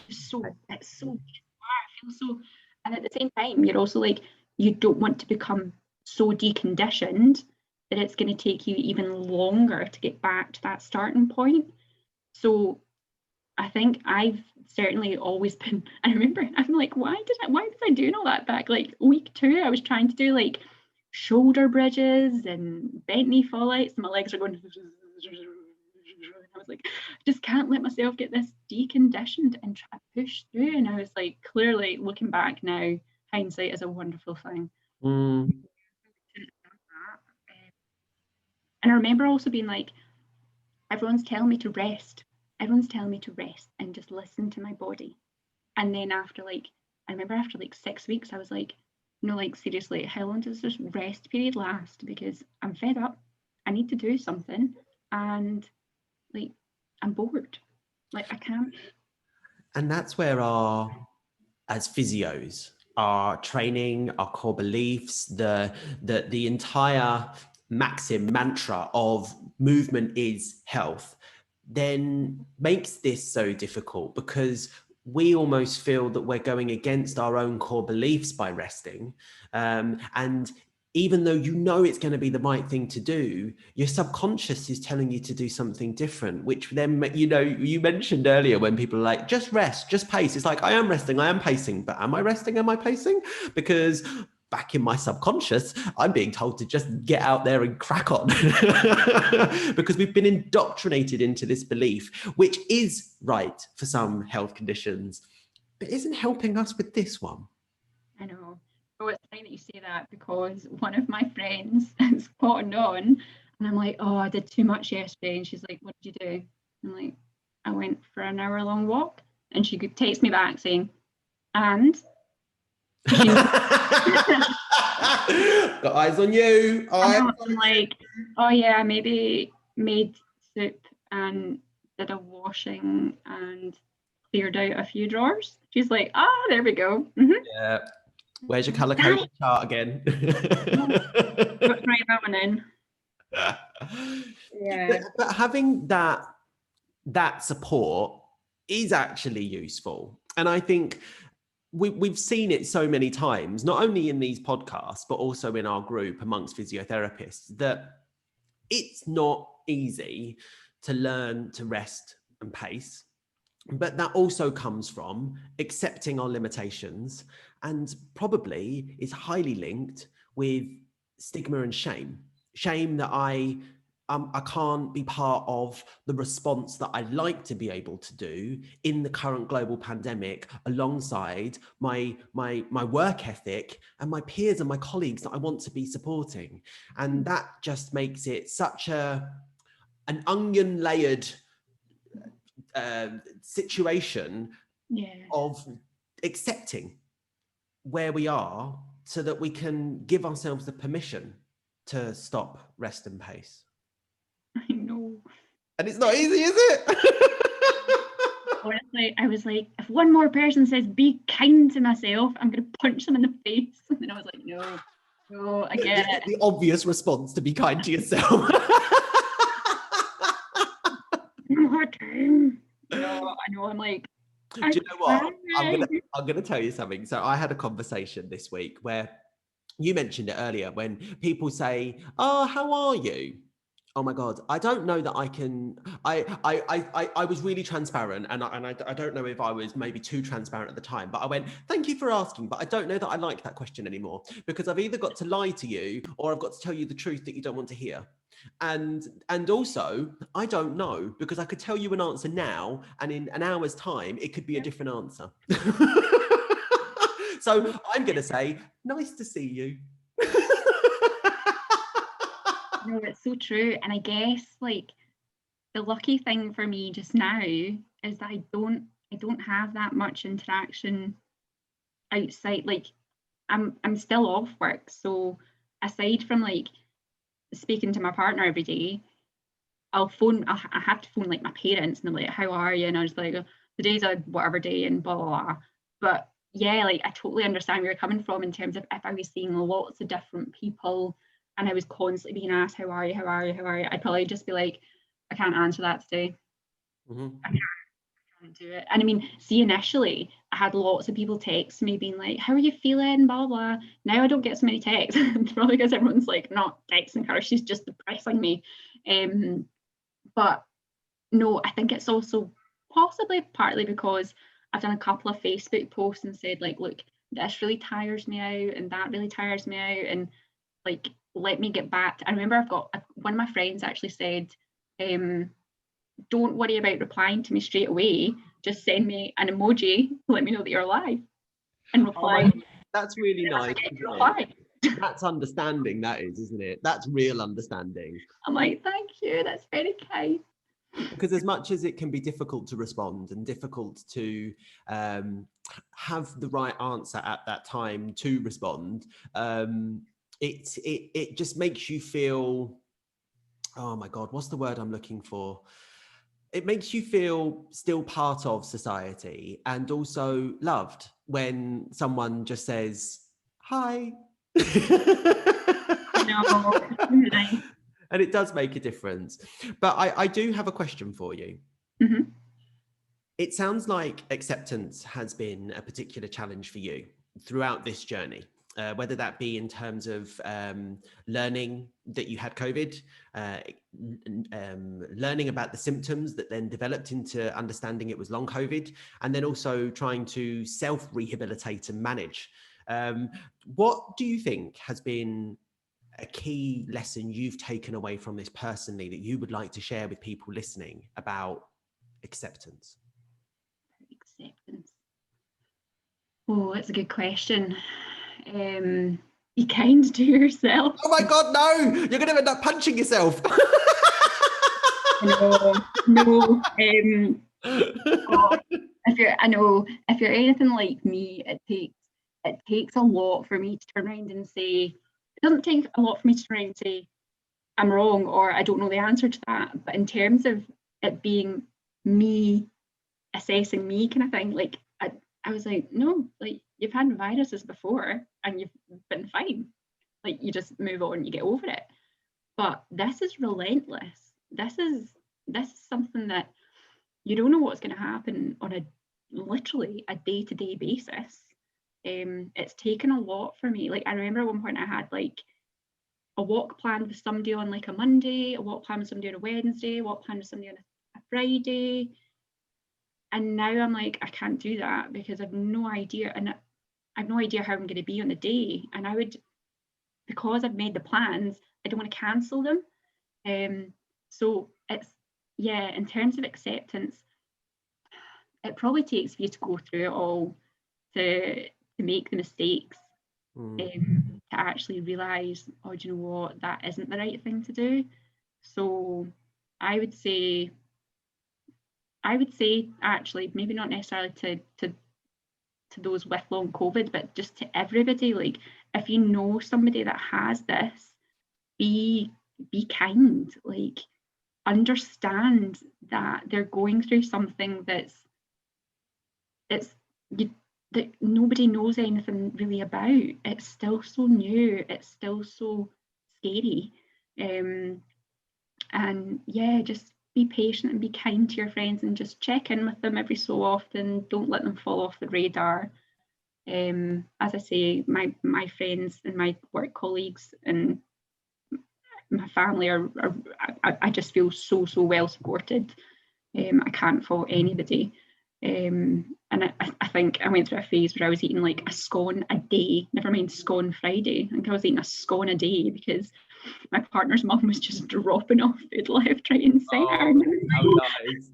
It's so I feel so, and at the same time you're also like, you don't want to become so deconditioned that it's going to take you even longer to get back to that starting point. So I think I've certainly always been, I remember I'm like, why was I doing all that back like week 2? I was trying to do like shoulder bridges and bent knee fallouts, and my legs are going I was like, I just can't let myself get this deconditioned and try to push through. And I was like, clearly looking back now, hindsight is a wonderful thing. And I remember also being like, everyone's telling me to rest. Everyone's telling me to rest and just listen to my body. And then I remember after like 6 weeks, I was like, no, like seriously, how long does this rest period last? Because I'm fed up. I need to do something. And like, I'm bored. Like, I can't. And that's where as physios, our training, our core beliefs, the entire mantra of movement is health, then makes this so difficult, because we almost feel that we're going against our own core beliefs by resting. And even though you know it's going to be the right thing to do, your subconscious is telling you to do something different, which then, you know, you mentioned earlier when people are like, just rest, just pace. It's like, I am resting, I am pacing, but am I resting? Am I pacing? Because back in my subconscious, I'm being told to just get out there and crack on because we've been indoctrinated into this belief, which is right for some health conditions, but isn't helping us with this one. I know. Oh, it's funny that you say that, because one of my friends is cottoned on, and I'm like, oh, I did too much yesterday. And she's like, what did you do? I'm like, I went for an hour-long walk. And she could text me back saying, and? Got eyes on you. I'm like, oh yeah, maybe made soup and did a washing and cleared out a few drawers. She's like, there we go. Mm-hmm. Yeah. Where's your colour Damn coded chart again? Let's write that one in. Yeah. But having that support is actually useful. And I think we've seen it so many times, not only in these podcasts, but also in our group amongst physiotherapists, that it's not easy to learn to rest and pace. But that also comes from accepting our limitations, and probably is highly linked with stigma and shame. Shame that I can't be part of the response that I'd like to be able to do in the current global pandemic, alongside my work ethic and my peers and my colleagues that I want to be supporting. And that just makes it such an onion layered situation of accepting where we are, so that we can give ourselves the permission to stop, rest and pace. I know. And it's not easy, is it? Honestly, I was like, if one more person says be kind to myself, I'm going to punch them in the face. And then I was like, no, I get it. The obvious response to be kind to yourself. No, I know. I'm like, do you know what? I'm gonna tell you something. So I had a conversation this week where you mentioned it earlier, when people say, "Oh, how are you?" Oh my God, I don't know that I can. I was really transparent, and I don't know if I was maybe too transparent at the time, but I went, "Thank you for asking, but I don't know that I like that question anymore, because I've either got to lie to you or I've got to tell you the truth that you don't want to hear." And also, I don't know, because I could tell you an answer now, and in an hour's time, it could be a different answer. So I'm going to say, nice to see you. No, it's so true. And I guess like the lucky thing for me just now is that I don't have that much interaction outside. Like I'm still off work. So aside from like speaking to my partner every day, I have to phone like my parents, and they're like, how are you? And I was like, today's a whatever day and blah, blah, blah. But yeah, like I totally understand where you're coming from, in terms of if I was seeing lots of different people and I was constantly being asked, how are you? How are you? How are you? I'd probably just be like, I can't answer that today. Mm-hmm. I can't do it. And I mean, see, initially I had lots of people text me being like, how are you feeling? Blah, blah. Now I don't get so many texts. Probably because everyone's like not texting her, she's just depressing me. But no, I think it's also possibly partly because I've done a couple of Facebook posts and said like, look, this really tires me out and that really tires me out, and like, let me get back. I remember one of my friends actually said, don't worry about replying to me straight away, just send me an emoji to let me know that you're alive, and reply. Oh, that's really nice. That's understanding, that is, isn't it? That's real understanding. I'm like, thank you, that's very kind. Because as much as it can be difficult to respond and difficult to have the right answer at that time to respond, it just makes you feel, oh my God, what's the word I'm looking for? It makes you feel still part of society, and also loved, when someone just says, hi. No, nice. And it does make a difference. But I do have a question for you. Mm-hmm. It sounds like acceptance has been a particular challenge for you throughout this journey, whether that be in terms of learning that you had COVID, learning about the symptoms that then developed into understanding it was long COVID, and then also trying to self-rehabilitate and manage. What do you think has been a key lesson you've taken away from this personally that you would like to share with people listening about acceptance? Acceptance. Oh, that's a good question. Be kind to yourself. Oh my God, no! You're going to end up punching yourself. No. If you're anything like me, it takes a lot for me to turn around and say. It doesn't take a lot for me to turn around and say I'm wrong or I don't know the answer to that. But in terms of it being me assessing me kind of thing, like I was like, no, like you've had viruses before and you've been fine. Like you just move on, you get over it. But this is relentless. This is something that you don't know what's going to happen on a literally a day-to-day basis. It's taken a lot for me. Like I remember at one point I had like a walk planned with somebody on like a Monday, a walk planned with somebody on a Wednesday, a walk planned with somebody on a Friday. And now I'm like, I can't do that because I've no idea. And I've no idea how I'm going to be on the day. And I would, because I've made the plans, I don't want to cancel them. So it's, yeah, in terms of acceptance, it probably takes you to go through it all to make the mistakes, to actually realise, oh, do you know what, that isn't the right thing to do. So I would say actually, maybe not necessarily to those with long COVID, but just to everybody, like if you know somebody that has this, be kind, like understand that they're going through something that nobody knows anything really about. It's still so new, it's still so scary. And yeah, just be patient and be kind to your friends and just check in with them every so often. Don't let them fall off the radar. As I say, my friends and my work colleagues and my family I just feel so well supported. I can't fault anybody. And I think I went through a phase where I was eating like a scone a day, never mind scone Friday. I think I was eating a scone a day because my partner's mum was just dropping off food left, right and centre. Nice.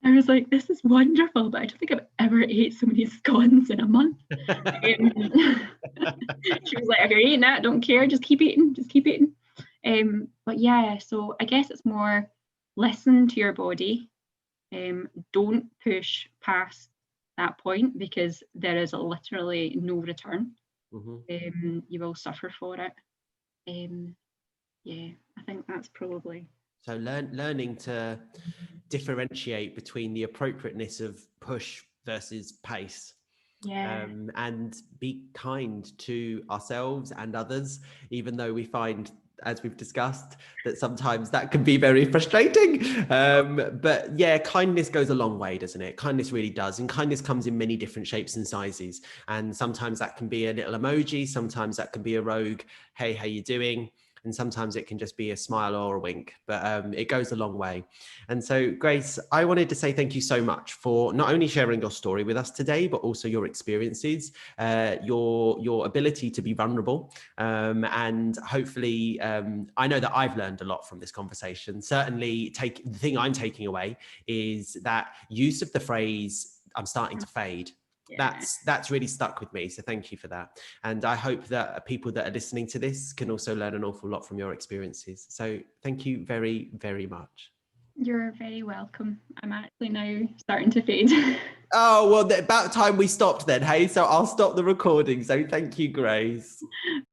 I was like, this is wonderful, but I don't think I've ever ate so many scones in a month. She was like, if you're eating it, don't care, just keep eating. But yeah, so I guess it's more listen to your body. Don't push past that point because there is literally no return. You will suffer for it. Yeah, I think that's probably. So learning to differentiate between the appropriateness of push versus pace. Yeah. And be kind to ourselves and others, even though we find, as we've discussed, that sometimes that can be very frustrating. But yeah, kindness goes a long way, doesn't it? Kindness really does. And kindness comes in many different shapes and sizes. And sometimes that can be a little emoji. Sometimes that can be a rogue, hey, how you doing? And sometimes it can just be a smile or a wink, but it goes a long way. And so, Grace, I wanted to say thank you so much for not only sharing your story with us today, but also your experiences, your ability to be vulnerable. And hopefully, I know that I've learned a lot from this conversation. Certainly, the thing I'm taking away is that use of the phrase, I'm starting to fade. Yeah. That's really stuck with me. So thank you for that. And I hope that people that are listening to this can also learn an awful lot from your experiences. So thank you very, very much. You're very welcome. I'm actually now starting to fade. Oh, well, about time we stopped then, hey? So I'll stop the recording. So thank you, Grace.